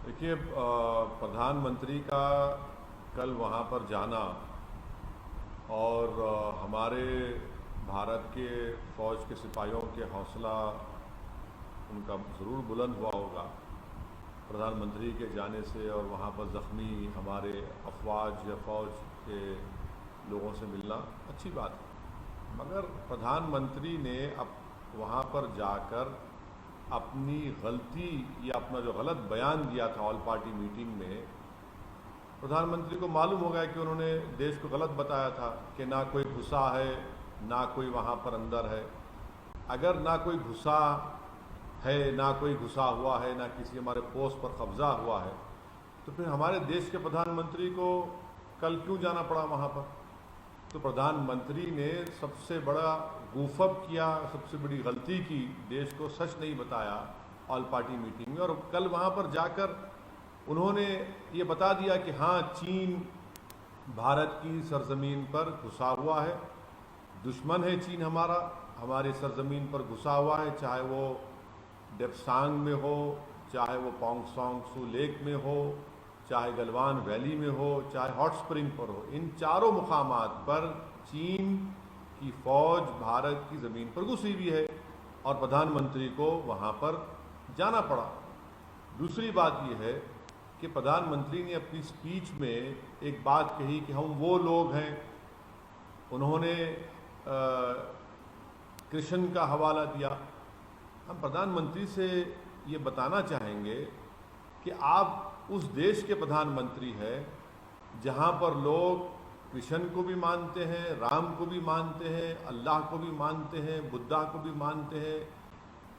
देखिए, प्रधानमंत्री का कल वहाँ पर जाना और हमारे भारत के फ़ौज के सिपाहियों के हौसला उनका ज़रूर बुलंद हुआ होगा प्रधानमंत्री के जाने से, और वहाँ पर ज़ख्मी हमारे अफवाज या फ़ौज के लोगों से मिलना अच्छी बात है। मगर प्रधानमंत्री ने अब वहाँ पर जाकर अपनी गलती या अपना जो गलत बयान दिया था ऑल पार्टी मीटिंग में, प्रधानमंत्री को मालूम हो गया कि उन्होंने देश को गलत बताया था कि ना कोई घुसा है ना कोई वहाँ पर अंदर है। अगर ना कोई घुसा है, ना कोई घुसा हुआ है, ना किसी हमारे पोस्ट पर कब्जा हुआ है, तो फिर हमारे देश के प्रधानमंत्री को कल क्यों जाना पड़ा वहाँ पर? तो प्रधानमंत्री ने सबसे बड़ा गूफअप किया, सबसे बड़ी गलती की, देश को सच नहीं बताया ऑल पार्टी मीटिंग में। और कल वहाँ पर जाकर उन्होंने ये बता दिया कि हाँ, चीन भारत की सरजमीन पर घुसा हुआ है, दुश्मन है चीन हमारा, हमारी सरजमीन पर घुसा हुआ है, चाहे वो डेप्सांग में हो, चाहे वो पोंगसोंग सू लेक में हो, चाहे गलवान वैली में हो, चाहे हॉट स्प्रिंग पर हो। इन चारों मुकामात पर चीन की फ़ौज भारत की ज़मीन पर घुसी हुई है और प्रधानमंत्री को वहाँ पर जाना पड़ा। दूसरी बात यह है कि प्रधानमंत्री ने अपनी स्पीच में एक बात कही कि हम वो लोग हैं, उन्होंने कृष्ण का हवाला दिया। हम प्रधानमंत्री से ये बताना चाहेंगे कि आप उस देश के प्रधानमंत्री हैं जहाँ पर लोग कृष्ण को भी मानते हैं, राम को भी मानते हैं, अल्लाह को भी मानते हैं, बुद्धा को भी मानते हैं,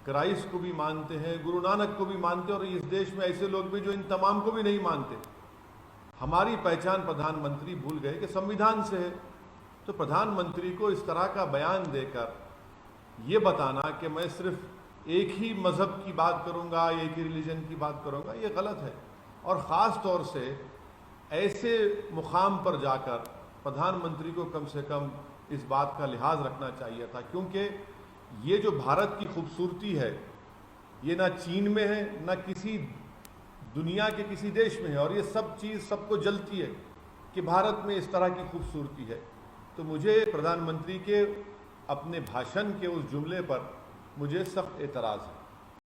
क्राइस्ट को भी मानते हैं, गुरु नानक को भी मानते हैं, और इस देश में ऐसे लोग भी जो इन तमाम को भी नहीं मानते। हमारी पहचान प्रधानमंत्री भूल गए कि संविधान से है। तो प्रधानमंत्री को इस तरह का बयान देकर ये बताना कि मैं सिर्फ एक ही मज़हब की बात करूँगा, एक ही रिलीजन की बात करूँगा, ये गलत है। और ख़ास तौर से ऐसे मुकाम पर जाकर प्रधानमंत्री को कम से कम इस बात का लिहाज रखना चाहिए था, क्योंकि ये जो भारत की खूबसूरती है ये ना चीन में है, ना किसी दुनिया के किसी देश में है, और ये सब चीज़ सबको जलती है कि भारत में इस तरह की खूबसूरती है। तो मुझे प्रधानमंत्री के अपने भाषण के उस जुमले पर मुझे सख्त एतराज़ है।